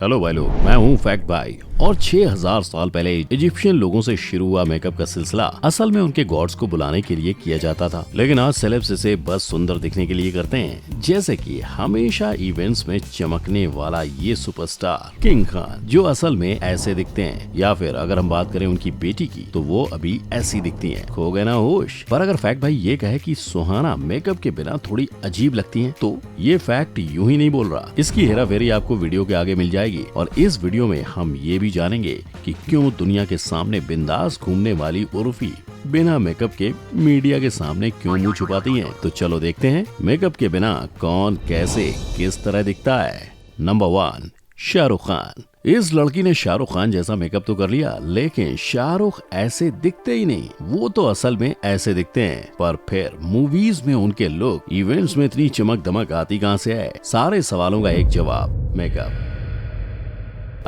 Hello भाई लोग, मैं हूँ फैक्ट भाई। और 6000 साल पहले इजिप्शियन लोगों से शुरू हुआ मेकअप का सिलसिला असल में उनके गॉड्स को बुलाने के लिए किया जाता था, लेकिन आज सेलेब्स इसे बस सुंदर दिखने के लिए करते हैं। जैसे कि हमेशा इवेंट्स में चमकने वाला ये सुपरस्टार किंग खान, जो असल में ऐसे दिखते हैं, या फिर अगर हम बात करें उनकी बेटी की तो वो अभी ऐसी दिखती है। खो गए ना होश। पर अगर फैक्ट भाई ये कहे कि सुहाना मेकअप के बिना थोड़ी अजीब लगती है, तो ये फैक्ट यूं ही नहीं बोल रहा। इसकी हेराफेरी आपको वीडियो के आगे मिल जाएगी और इस वीडियो में हम ये भी जानेंगे कि क्यों दुनिया के सामने बिंदास घूमने वाली उर्फी बिना मेकअप के मीडिया के सामने क्यों मुंह छुपाती हैं। तो चलो देखते हैं मेकअप के बिना कौन कैसे किस तरह दिखता है। नंबर 1, शाहरुख खान। इस लड़की ने शाहरुख खान जैसा मेकअप तो कर लिया, लेकिन शाहरुख ऐसे दिखते ही नहीं। वो तो असल में ऐसे दिखते हैं, पर फिर मूवीज में उनके लुक, इवेंट्स में इतनी चमक दमक आती कहां से है? सारे सवालों का एक जवाब, मेकअप।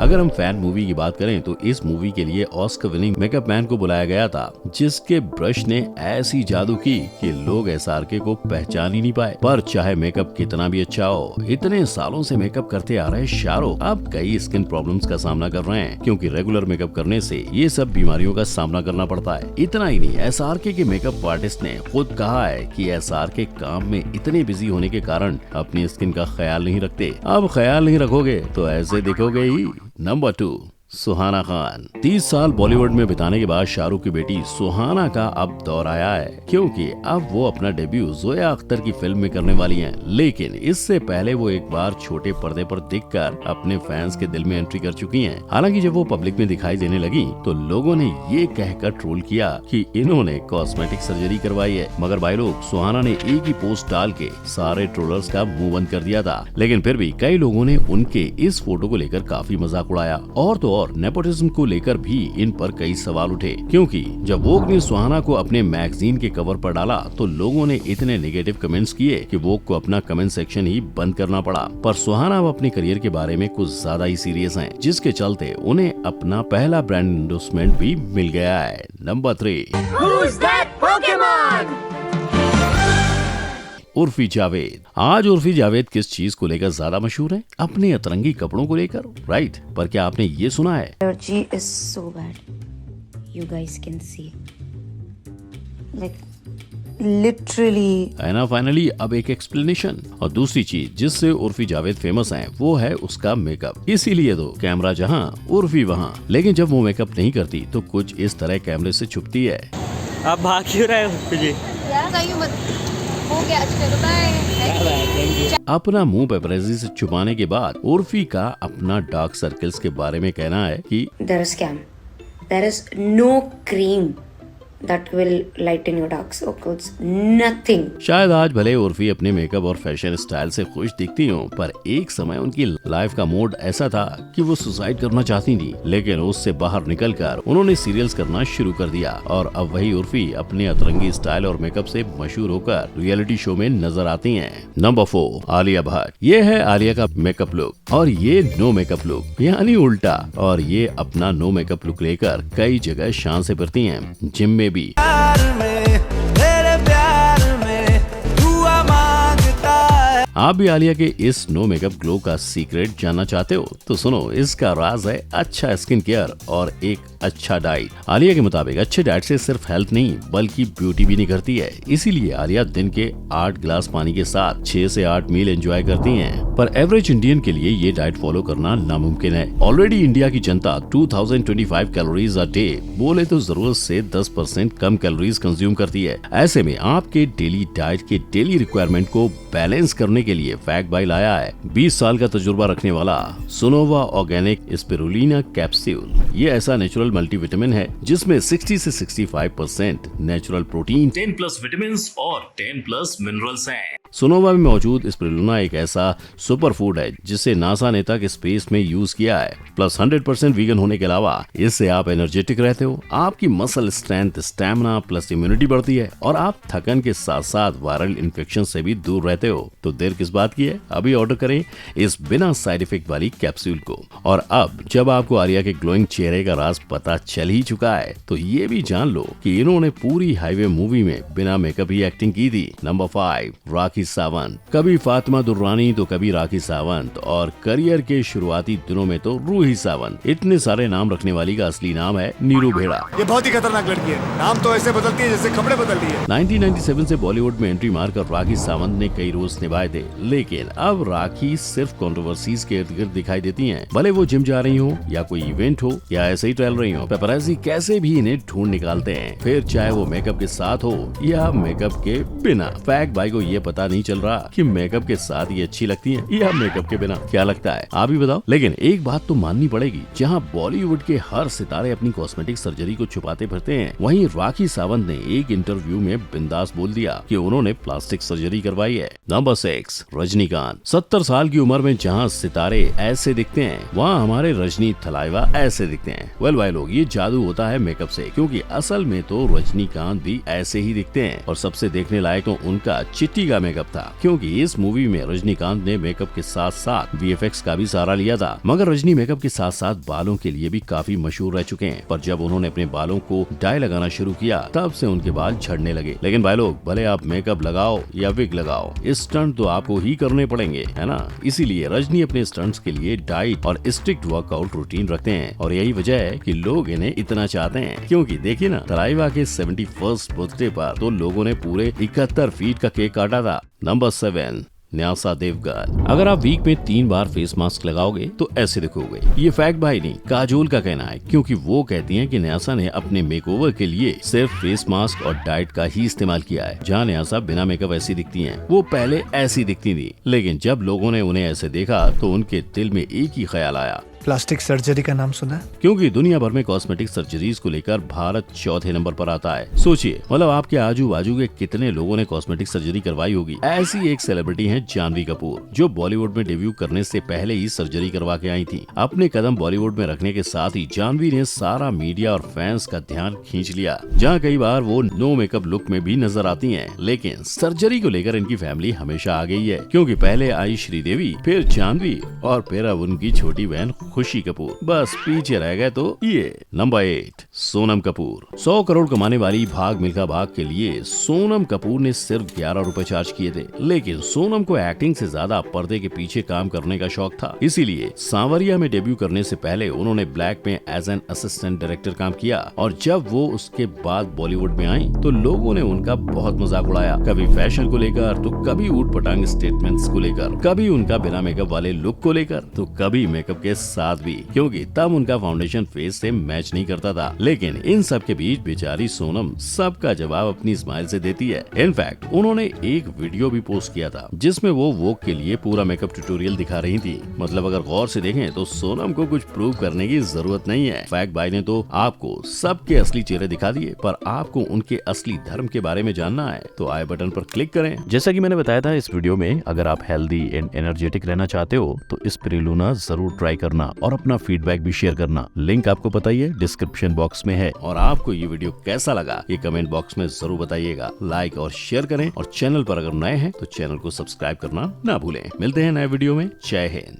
अगर हम फैन मूवी की बात करें तो इस मूवी के लिए ऑस्कर विनिंग मेकअप मैन को बुलाया गया था, जिसके ब्रश ने ऐसी जादू की कि लोग एसआरके को पहचान ही नहीं पाए। पर चाहे मेकअप कितना भी अच्छा हो, इतने सालों से मेकअप करते आ रहे शाहरुख अब कई स्किन प्रॉब्लम्स का सामना कर रहे हैं, क्योंकि रेगुलर मेकअप करने से ये सब बीमारियों का सामना करना पड़ता है। इतना ही नहीं, एसआरके के मेकअप आर्टिस्ट ने खुद कहा है कि एसआरके काम में इतने बिजी होने के कारण अपनी स्किन का ख्याल नहीं रखते। अब ख्याल नहीं रखोगे तो ऐसे दिखोगे ही। नंबर 2, सुहाना खान। 30 साल बॉलीवुड में बिताने के बाद शाहरुख की बेटी सुहाना का अब दौर आया है, क्योंकि अब वो अपना डेब्यू जोया अख्तर की फिल्म में करने वाली हैं। लेकिन इससे पहले वो एक बार छोटे पर्दे पर दिखकर अपने फैंस के दिल में एंट्री कर चुकी हैं। हालांकि जब वो पब्लिक में दिखाई देने लगी तो लोगों ने ये कहकर ट्रोल किया कि इन्होंने कॉस्मेटिक सर्जरी करवाई है। मगर भाई लोग, सुहाना ने एक ही पोस्ट डाल के सारे ट्रोलर्स का मुंह बंद कर दिया था। लेकिन फिर भी कई लोगों ने उनके इस फोटो को लेकर काफी मजाक उड़ाया। और नेपोटिज्म को लेकर भी इन पर कई सवाल उठे, क्योंकि जब वोग ने सुहाना को अपने मैगजीन के कवर पर डाला तो लोगों ने इतने नेगेटिव कमेंट्स किए कि वोग को अपना कमेंट सेक्शन ही बंद करना पड़ा। पर सुहाना अब अपने करियर के बारे में कुछ ज्यादा ही सीरियस हैं, जिसके चलते उन्हें अपना पहला ब्रांड एंडोर्समेंट भी मिल गया है। नंबर 3, उर्फी जावेद। आज उर्फी जावेद किस चीज को लेकर ज्यादा मशहूर है? अपने अतरंगी कपड़ों को लेकर, राइट? पर क्या आपने ये सुना है? Allergy is so bad. You guys can see. Like literally. है ना? फाइनली अब एक एक्सप्लेनेशन। और दूसरी चीज जिससे उर्फी जावेद फेमस है वो है उसका मेकअप। इसीलिए तो कैमरा जहाँ उर्फी वहाँ। लेकिन जब वो मेकअप नहीं करती तो कुछ इस तरह कैमरे से छुपती है। आप भाग क्यों रहे हो उर्फी जी? अपना मुंह पेपरेजी से छुपाने के बाद उर्फी का अपना डार्क सर्कल्स के बारे में कहना है कि There is scam. There is no cream that will lighten your dark circles. Nothing. शायद आज भले उर्फी अपने मेकअप और फैशन स्टाइल से खुश दिखती हो, पर एक समय उनकी लाइफ का मोड ऐसा था कि वो सुसाइड करना चाहती थी, लेकिन उससे बाहर निकलकर उन्होंने सीरियल्स करना शुरू कर दिया। और अब वही उर्फी अपने अतरंगी स्टाइल और मेकअप से मशहूर होकर रियलिटी शो में नजर आती हैं। नंबर 4, आलिया भट्ट। ये है आलिया का मेकअप लुक, और ये नो मेकअप लुक, यानी उल्टा। और ये अपना नो मेकअप लुक लेकर कई जगह शान से फिरती हैं, जिम में भी। आप भी आलिया के इस नो मेकअप ग्लो का सीक्रेट जानना चाहते हो तो सुनो, इसका राज है अच्छा स्किन केयर और एक अच्छा डाइट। आलिया के मुताबिक अच्छे डाइट से सिर्फ हेल्थ नहीं बल्कि ब्यूटी भी निखरती है। इसीलिए आलिया दिन के 8 गिलास पानी के साथ 6 से 8 मील एंजॉय करती हैं। पर एवरेज इंडियन के लिए ये डाइट फॉलो करना नामुमकिन है। ऑलरेडी इंडिया की जनता 2025 कैलोरीज अ डे बोले तो जरूरत से 10% कम कैलोरीज कंज्यूम करती है। ऐसे में आपके डेली डाइट के डेली रिक्वायरमेंट को बैलेंस करने के लिए फैक्ट बाय लाया है 20 साल का तजुर्बा रखने वाला सोनोवा ऑर्गेनिक स्पिरुलिना कैप्सूल। ये ऐसा नेचुरल मल्टीविटामिन है जिसमें 60 से 65% नेचुरल प्रोटीन, 10+ विटामिन और 10+ मिनरल्स हैं। सोनोवा में मौजूद स्पिरुलिना एक ऐसा सुपर फूड है जिसे नासा ने तक स्पेस में यूज किया है। प्लस 100% वीगन होने के अलावा इससे आप एनर्जेटिक रहते हो, आपकी muscle strength, stamina plus immunity बढ़ती है और आप थकन के साथ साथ वायरल इन्फेक्शन से भी दूर रहते हो। तो देर किस बात की है? अभी ऑर्डर करें इस बिना साइड इफेक्ट वाली कैप्सूल को और अब जब आपको आर्या के ग्लोइंग चेहरे का राज पता चल ही चुका है तो ये भी जान लो कि इन्होंने पूरी हाईवे मूवी में बिना मेकअप ही एक्टिंग की थी। नंबर 5, राखी सावंत। कभी फातिमा दुर्रानी तो कभी राखी सावंत, और करियर के शुरुआती दिनों में तो रूही सावंत। इतने सारे नाम रखने वाली का असली नाम है नीरू भेड़ा। ये बहुत ही खतरनाक लड़की है, नाम तो ऐसे बदलती है जैसे कपड़े बदल रही है। 1997 से बॉलीवुड में एंट्री मारकर राखी सावंत ने कई रोल्स निभाए थे, लेकिन अब राखी सिर्फ कंट्रोवर्सीज के इर्द गिर्द दिखाई देती हैं। भले वो जिम जा रही हो या कोई इवेंट हो या ऐसे ही टहल रही हो, पेपराजी कैसे भी इन्हें ढूंढ निकालते हैं, फिर चाहे वो मेकअप के साथ हो या मेकअप के बिना। फैक्ट भाई को ये पता नहीं चल रहा कि मेकअप के साथ ये अच्छी लगती है या मेकअप के बिना। क्या लगता है आप ही बताओ। लेकिन एक बात तो माननी पड़ेगी, जहाँ बॉलीवुड के हर सितारे अपनी कॉस्मेटिक सर्जरी को छुपाते फिरते हैं, वहीं राखी सावंत ने एक इंटरव्यू में बिंदास बोल दिया कि उन्होंने प्लास्टिक सर्जरी करवाई है। नंबर 6, रजनीकांत। 70 साल की उम्र में जहाँ सितारे ऐसे दिखते हैं, वहाँ हमारे रजनी थलाइवा ऐसे दिखते हैं। वेल भाई लोग, ये जादू होता है मेकअप से, क्योंकि असल में तो रजनीकांत भी ऐसे ही दिखते हैं। और सबसे देखने लायक तो उनका चिट्टी का मेकअप था, क्योंकि इस मूवी में रजनीकांत ने मेकअप के साथ साथ VFX का भी सहारा लिया था। मगर रजनी मेकअप के साथ साथ बालों के लिए भी काफी मशहूर रह चुके हैं, पर जब उन्होंने अपने बालों को डाई लगाना शुरू किया तब से उनके बाल झड़ने लगे। लेकिन भाई लोग, भले आप मेकअप लगाओ या विग लगाओ, स्टंट तो आपको ही करने पड़ेंगे, है ना। इसीलिए रजनी अपने स्टंट्स के लिए डाइट और स्ट्रिक्ट वर्कआउट रूटीन रखते हैं, और यही वजह है कि लोग इन्हें इतना चाहते हैं। क्योंकि देखिए ना, थलाइवा के 71st बर्थडे पर तो लोगों ने पूरे 71 फीट का केक काटा था। नंबर 7, न्यासा देवगन। अगर आप वीक में 3 बार फेस मास्क लगाओगे तो ऐसे दिखोगे। ये फैक्ट भाई नहीं, काजोल का कहना है, क्योंकि वो कहती हैं कि न्यासा ने अपने मेकओवर के लिए सिर्फ फेस मास्क और डाइट का ही इस्तेमाल किया है। जहाँ न्यासा बिना मेकअप ऐसी दिखती हैं, वो पहले ऐसी दिखती थी, लेकिन जब लोगों ने उन्हें ऐसे देखा तो उनके दिल में एक ही ख्याल आया। प्लास्टिक सर्जरी का नाम सुना है? क्योंकि दुनिया भर में कॉस्मेटिक सर्जरीज को लेकर भारत चौथे नंबर पर आता है। सोचिए, मतलब आपके आजू बाजू के कितने लोगों ने कॉस्मेटिक सर्जरी करवाई होगी। ऐसी एक सेलिब्रिटी है जानवी कपूर, जो बॉलीवुड में डेब्यू करने से पहले ही सर्जरी करवा के आई थी। अपने कदम बॉलीवुड में रखने के साथ ही जानवी ने सारा मीडिया और फैंस का ध्यान खींच लिया, जहाँ कई बार वो नो मेकअप लुक में भी नजर आती है। लेकिन सर्जरी को लेकर इनकी फैमिली हमेशा आ गई है, क्योंकि पहले आई श्रीदेवी, फिर जानवी, और फिर अब उनकी छोटी बहन खुशी कपूर। बस पीछे रह गए तो ये। नंबर 8, सोनम कपूर। 100 करोड़ कमाने वाली भाग मिल्खा भाग के लिए सोनम कपूर ने सिर्फ 11 रुपए चार्ज किए थे, लेकिन सोनम को एक्टिंग से ज्यादा पर्दे के पीछे काम करने का शौक था। इसीलिए सांवरिया में डेब्यू करने से पहले उन्होंने ब्लैक में एज एन असिस्टेंट डायरेक्टर काम किया, और जब वो उसके बाद बॉलीवुड में आई तो लोगों ने उनका बहुत मजाक उड़ाया, कभी फैशन को लेकर तो कभी ऊट पटांग स्टेटमेंट्स को लेकर, कभी उनका बिना मेकअप वाले लुक को लेकर तो कभी मेकअप के साथ भी, क्योंकि तब उनका फाउंडेशन फेस से मैच नहीं करता था। लेकिन इन सब के बीच बेचारी सोनम सबका जवाब अपनी स्माइल से देती है। इनफैक्ट उन्होंने एक वीडियो भी पोस्ट किया था जिसमें वो वोग के लिए पूरा मेकअप ट्यूटोरियल दिखा रही थी। मतलब अगर गौर से देखें तो सोनम को कुछ प्रूव करने की जरूरत नहीं है। फैक्ट भाई ने तो आपको सबके असली चेहरे दिखा दिए, पर आपको उनके असली धर्म के बारे में जानना है तो आई बटन पर क्लिक करें। जैसा कि मैंने बताया था इस वीडियो में, अगर आप हेल्दी एंड एनर्जेटिक रहना चाहते हो तो स्पिरुलिना जरूर ट्राई करना और अपना फीडबैक भी शेयर करना। लिंक आपको पता ही है, डिस्क्रिप्शन बॉक्स में है। और आपको ये वीडियो कैसा लगा ये कमेंट बॉक्स में जरूर बताइएगा। लाइक और शेयर करें, और चैनल पर अगर नए हैं तो चैनल को सब्सक्राइब करना ना भूलें। मिलते हैं नए वीडियो में। जय हिंद।